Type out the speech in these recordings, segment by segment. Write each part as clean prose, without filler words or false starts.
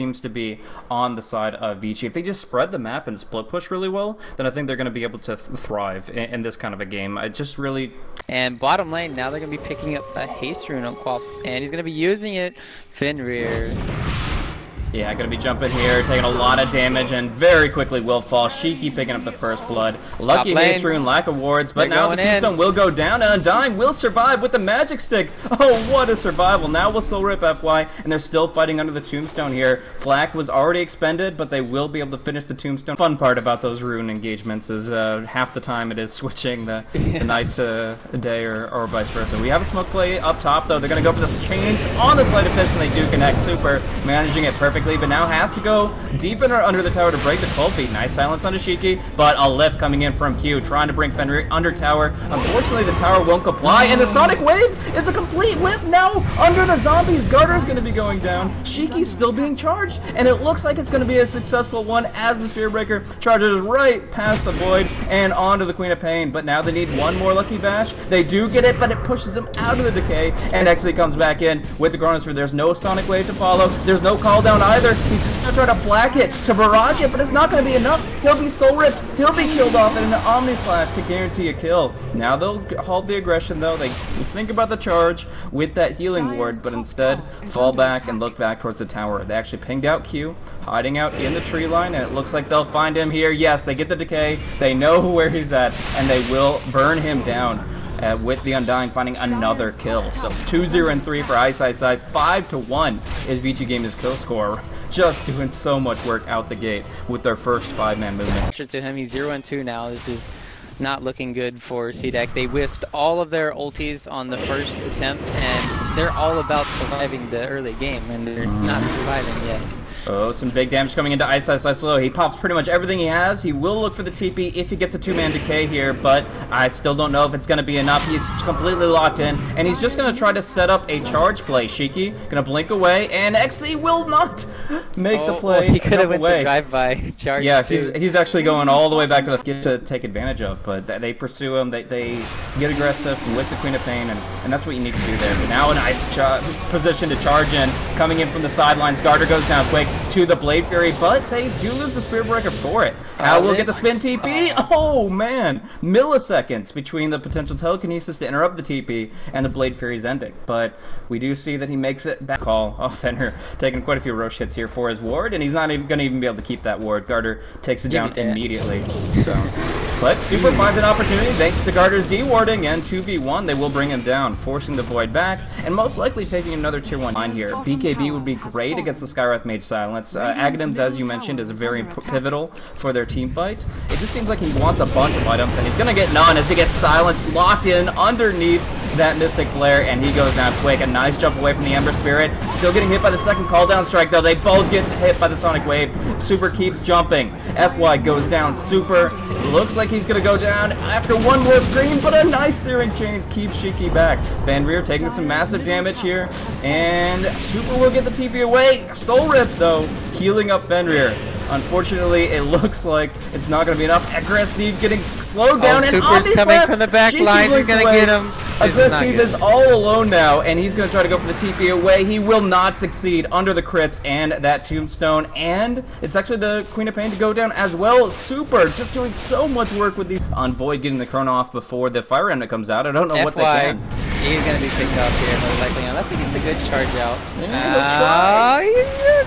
seems to be on the side of Vici. If they just spread the map and split push really well, then I think they're going to be able to thrive in this kind of a game. I just really... And bottom lane, now they're going to be picking up a haste rune on Quap, and he's going to be using it. Fenrir. Yeah, going to be jumping here, taking a lot of damage, and very quickly will fall. Shiki picking up the first blood. Lucky haste rune, lack of wards, but now the tombstone will go down, and Undying will survive with the magic stick. Oh, what a survival. Now we'll soul rip FY, and they're still fighting under the tombstone here. Flak was already expended, but they will be able to finish the tombstone. Fun part about those rune engagements is half the time it is switching the night to day or vice versa. We have a smoke play up top, though. They're going to go for this chains on the sleight of fist, and they do connect. Super, managing it perfectly. But now has to go deep in or under the tower to break the 12 feet. Nice silence on Shiki, but a lift coming in from Q, trying to bring Fenrir under tower. Unfortunately, the tower won't comply, and the Sonic Wave is a complete whip now under the zombies. Garter's going to be going down. Shiki's still being charged, and it looks like it's going to be a successful one as the Spear Breaker charges right past the Void and onto the Queen of Pain. But now they need one more Lucky Bash. They do get it, but it pushes them out of the decay, and Exley comes back in with the Chronosphere. There's no Sonic Wave to follow. There's no call down either. He's just going to try to black it, to barrage it, but it's not going to be enough. He'll be soul ripped. He'll be killed off in an Omni Slash to guarantee a kill. Now they'll halt the aggression, though. They think about the charge with that healing ward, but instead fall back and look back towards the tower. They actually pinged out Q, hiding out in the tree line, and it looks like they'll find him here. Yes, they get the decay. They know where he's at, and they will burn him down. With the Undying finding another kill. So 2-0-3 for Ice. 5-1 is Vici Gaming's kill score. Just doing so much work out the gate with their first 5-man movement. To him, he's 0-2 now. This is not looking good for CDEC. They whiffed all of their ultis on the first attempt, and they're all about surviving the early game, and they're not surviving yet. Oh, some big damage coming into Ice Low. He pops pretty much everything he has. He will look for the TP if he gets a 2-man decay here, but I still don't know if it's going to be enough. He's completely locked in, and he's just going to try to set up a charge play. Shiki going to blink away, and XC will not make the play. Well, he could have went the drive-by charge. Yeah, he's actually going all the way back to the get to take advantage of, but they pursue him. They get aggressive with the Queen of Pain, and that's what you need to do there. But now a nice position to charge in. Coming in from the sidelines, Garter goes down quick to the Blade Fury, but they do lose the Spear Breaker for it. Hal will get the spin TP. Oh man, milliseconds between the potential telekinesis to interrupt the TP and the Blade Fury's ending. But we do see that he makes it back. Call. Oh, Fenrir taking quite a few Roche hits here for his ward, and he's not even going to be able to keep that ward. Garter takes it down immediately. So, but Super finds an opportunity thanks to Garter's dewarding, and 2v1 they will bring him down, forcing the Void back, and most likely taking another tier 1 line here. BKB would be great against the Skywrath Mage Silence. Aghanim's, as you mentioned, is very pivotal for their team fight. It just seems like he wants a bunch of items, and he's going to get none as he gets Silence locked in underneath that Mystic Flare, and he goes down quick. A nice jump away from the Ember Spirit. Still getting hit by the second call down strike, though. They both get hit by the Sonic Wave. Super keeps jumping. FY goes down. Super looks like he's going to go down after one more scream, but a nice Searing Chains keeps Shiki back. Fenrir taking some massive damage here, and Super will get the TP away. Soul Rip, though, healing up Fenrir. Unfortunately, it looks like it's not going to be enough. Aggressive getting slowed down, and Super's coming from the back line. He's going to get him. Aggressive is all alone now, and he's going to try to go for the TP away. He will not succeed under the crits and that tombstone, and it's actually the Queen of Pain to go down as well. Super just doing so much work with these on Void getting the chrono off before the Fire Emblem comes out. I don't know what they can. He's going to be picked up here most likely, unless he gets a good charge out.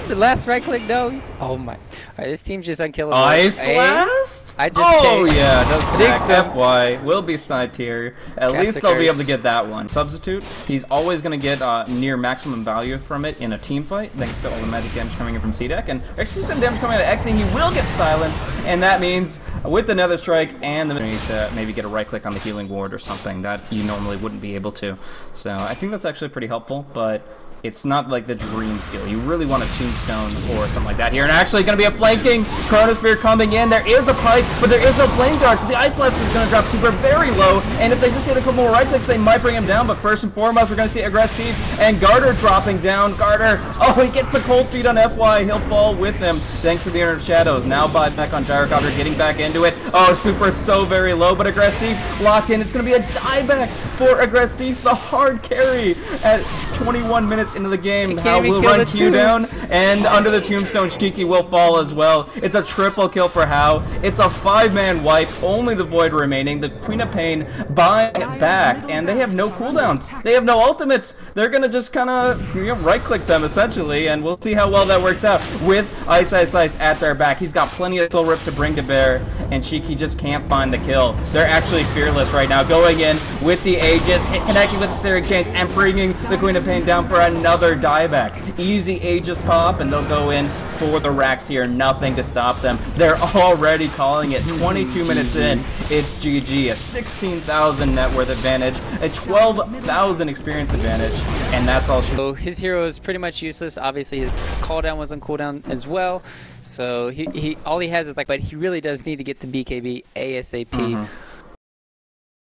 The last right click, no. Oh my. Alright, this team's just unkillable. Ice Blast? I just jinxed him. FY will be sniped here. At least they'll be able to get that one. Substitute, he's always going to get near maximum value from it in a team fight, thanks to all the magic damage coming in from CDEC. And actually some damage coming out of X, and he will get silenced, and that means with the Nether Strike and the opportunity to maybe get a right click on the healing ward or something that you normally wouldn't be able to. So I think that's actually pretty helpful, but it's not like the dream skill. You really want a tombstone or something like that here. And actually going to be a flanking Chronosphere coming in. There is a pike, but there is no flame dart. So the Ice Blast is going to drop Super very low. And if they just get a couple more right clicks, they might bring him down. But first and foremost, we're going to see Aggressive and Garter dropping down. Garter, oh, he gets the cold feet on FY. He'll fall with him thanks to the Inner Shadows. Now back on Gyrocopter, getting back into it. Oh, Super so very low, but Aggressive locked in. It's going to be a dieback for Aggressive, the hard carry at 21 minutes minutes into the game, How will run Q down, and under the tombstone, Shiki will fall as well. It's a triple kill for How. It's a 5-man wipe, only the Void remaining. The Queen of Pain buying back, and they have no cooldowns. They have no ultimates. They're gonna just kind of right-click them essentially, and we'll see how well that works out with Ice at their back. He's got plenty of kill rip to bring to bear, and Shiki just can't find the kill. They're actually fearless right now, going in with the Aegis, connecting with the Searing Chains, and bringing the Queen of Pain down for another dieback. Easy Aegis pop, and they'll go in for the racks here. Nothing to stop them. They're already calling it. 22 minutes in, it's GG. A 16,000 net worth advantage, a 12,000 experience advantage, and that's all. So his hero is pretty much useless. Obviously his cooldown was on cooldown as well, so he all he has is like, but he really does need to get the BKB ASAP.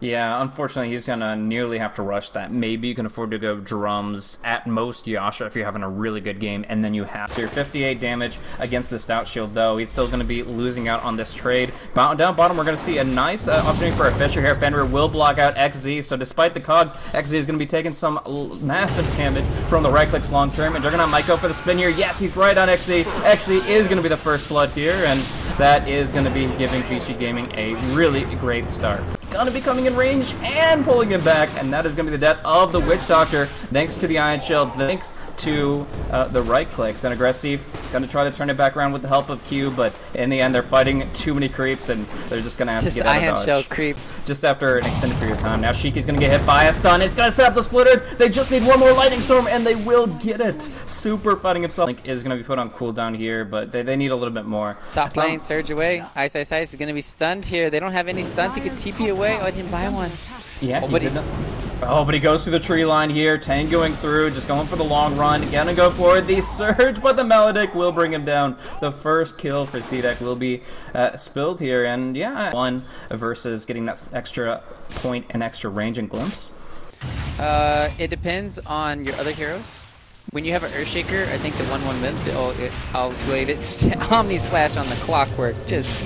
Yeah, unfortunately, he's gonna nearly have to rush that. Maybe you can afford to go drums, at most Yasha if you're having a really good game, and then you have so your 58 damage against the Stout Shield, though. He's still gonna be losing out on this trade. Down bottom, we're gonna see a nice opportunity for a Fisher here. Fenrir will block out XZ, so despite the cogs, XZ is gonna be taking some massive damage from the right clicks long term, and Juggernaut might go for the spin here. Yes, he's right on XZ. XZ is gonna be the first blood here, and that is gonna be giving Vici Gaming a really great start. Gonna be coming in range and pulling him back, and that is gonna be the death of the Witch Doctor, thanks to the Iron Shield, thanks to the right clicks. And Aggressive gonna try to turn it back around with the help of Q, but in the end they're fighting too many creeps, and they're just gonna have to get out of dodge. Iron Shell creep. Just after an extended period of time. Now Shiki's gonna get hit by a stun. It's gonna set up the splitter. They just need one more Lightning Storm, and they will get it. Super fighting himself. Link is gonna be put on cooldown here, but they need a little bit more. Top lane, surge away. Ice is gonna be stunned here. They don't have any stuns. He could TP away. Oh, I didn't buy one. Yeah, but he goes through the tree line here, tangoing through, just going for the long run, gonna go for the surge, but the Maledict will bring him down. The first kill for CDEC will be spilled here, and yeah, one versus getting that extra point and extra range and glimpse. It depends on your other heroes. When you have an Earthshaker, I think the 1-1 limp, I'll wave it. Omni Slash on the Clockwork, just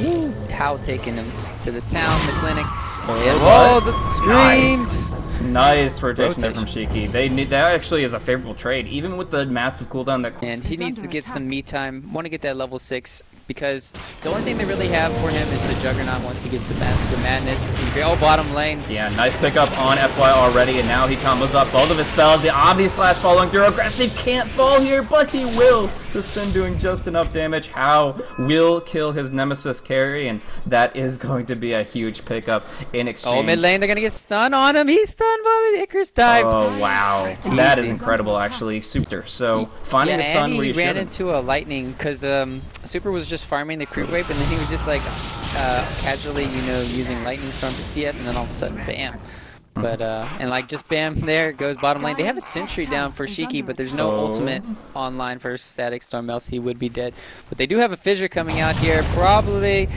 How taking him to the town, the clinic. Oh, the screams! Nice rotation there from Shiki. That actually is a favorable trade, even with the massive cooldown that. And he needs to get some me time. Want to get that level 6 because the only thing they really have for him is the Juggernaut. Once he gets the Mask of Madness, it's gonna be bottom lane. Yeah, nice pickup on FY already, and now he combos up both of his spells. The Omni Slash following through. Aggressive can't fall here, but he will. The spin doing just enough damage. How will kill his Nemesis carry, and that is going to be a huge pickup in exchange. Oh, mid lane, they're gonna get stun on him. He's stunned by the Icarus dive. Oh wow, that is incredible, actually. Super. So finding a stun where you ran into a lightning because Super was just farming the creep wave, and then he was just like casually, using Lightning Storm to CS, and then all of a sudden, bam. But and like just bam, there goes bottom lane. They have a sentry down for Shiki, but there's no ultimate online for Static Storm, else he would be dead. But they do have a fissure coming out here, probably,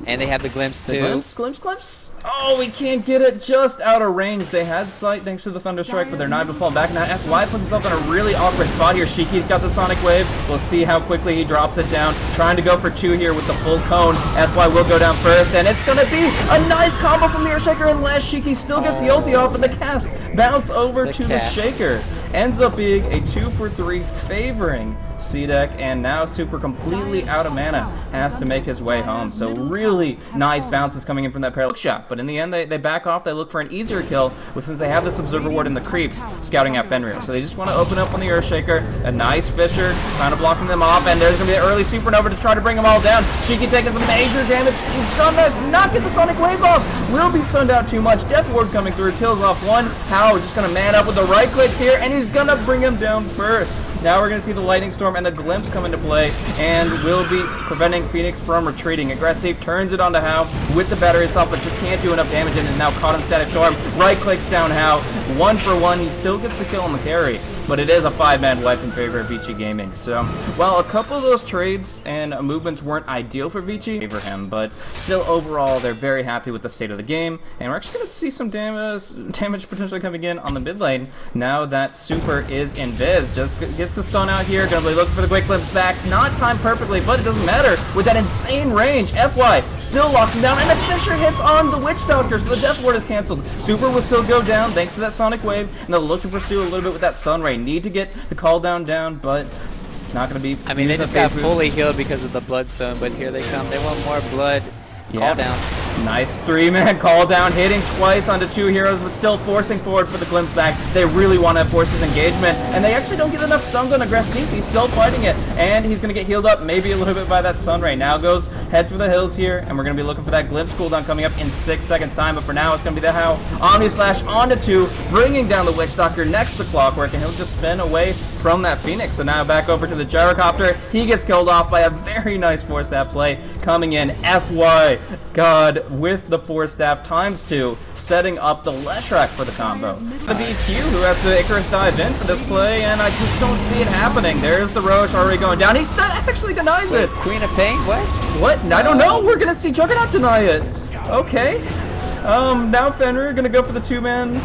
and they have the glimpse too. Glimpse. Oh, we can't get it, just out of range. They had sight thanks to the Thunderstrike, but they're not able to fall back. Now FY puts himself in a really awkward spot here. Shiki's got the Sonic Wave. We'll see how quickly he drops it down. Trying to go for 2 here with the full cone. FY will go down first, and it's gonna be a nice combo from the Earthshaker, and last Shiki still gets the ulti off, and the cast bounce over to the Shaker. Ends up being a 2-for-3 favoring CDEC, and now Super completely out of mana, has to make his way home. So really nice bounces coming in from that parallel shot, but in the end they back off. They look for an easier kill, since they have this Observer Ward and the creeps scouting out Fenrir. So they just want to open up on the Earthshaker. A nice Fisher, kind of blocking them off, and there's going to be an early supernova to try to bring them all down. Shiki taking some major damage. He's gonna not get the Sonic Wave off. Will be stunned out too much. Death Ward coming through, kills off one. How just going to man up with the right clicks here, and he's going to bring him down first. Now we're going to see the Lightning Storm and the Glimpse come into play, and will be preventing Phoenix from retreating. Aggressive turns it onto How with the battery assault, but just can't do enough damage, and is now caught in Static Storm. Right clicks down How. 1 for 1. He still gets the kill on the carry, but it is a 5-man wipe in favor of Vici Gaming. So while a couple of those trades and movements weren't ideal for Vici, favor him, but still overall they're very happy with the state of the game, and we're actually going to see some damage potentially coming in on the mid lane now that Super is in Viz. Just gets the stun out here, gonna be looking for the quick glimpse back. Not timed perfectly, but it doesn't matter. With that insane range, FY still locks him down, and the Fisher hits on the Witch Doctor, so the Death Ward is cancelled. Super will still go down thanks to that Sonic Wave, and they'll look to pursue a little bit with that Sun Ray. need to get the call down, but not going to be... I mean, they just got fully healed because of the bloodstone, but here they come. They want more blood. Call down. Nice 3-man call down, hitting twice onto 2 heroes, but still forcing forward for the glimpse back. They really want to force his engagement, and they actually don't get enough stuns on Aggressive. He's still fighting it, and he's going to get healed up maybe a little bit by that sun ray. Now heads for the hills here, and we're going to be looking for that glimpse cooldown coming up in 6 seconds time, but for now it's going to be the how. Omni Slash onto 2, bringing down the Witch Doctor next to Clockwork, and he'll just spin away from that Phoenix. So now back over to the Gyrocopter. He gets killed off by a very nice 4-staff play coming in. FY God with the 4-staff ×2, setting up the Leshrac for the combo. The BQ who has to Icarus dive in for this play, and I just don't see it happening. There's the Roche already going down. He actually denies it. Queen of Pain? What? What? I don't know. We're gonna see Juggernaut deny it. Okay. Now Fenrir gonna go for the 2-man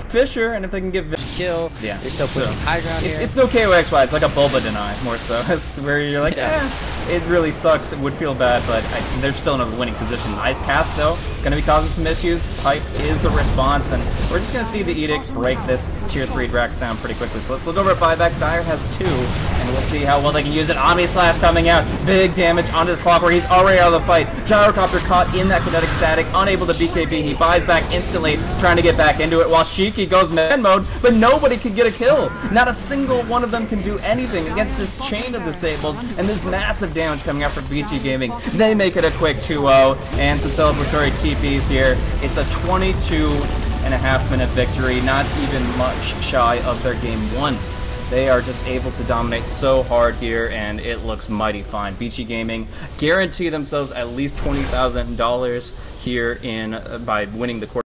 Fisher, and if they can get kill, they're still pushing high ground here. It's no KOXY, it's like a Bulba deny, more so. It's where you're like, it really sucks, it would feel bad, but they're still in a winning position. Nice cast, though. Gonna be causing some issues. Pipe is the response, and we're just gonna see the Edict break this tier 3 Drax down pretty quickly. So let's look over at buyback. Dire has 2, and we'll see how well they can use it. Omni Slash coming out. Big damage onto his Clockwork. He's already out of the fight. Gyrocopter caught in that kinetic static, unable to BKB. He buys back instantly, trying to get back into it, while Shiki goes man mode, but nobody can get a kill. Not a single one of them can do anything against this chain of disabled and this massive damage coming out from Vici Gaming. They make it a quick 2-0 and some celebratory TPs here. It's a 22.5-minute victory, not even much shy of their game 1. They are just able to dominate so hard here, and it looks mighty fine. Vici Gaming guarantee themselves at least $20,000 here by winning the quarter.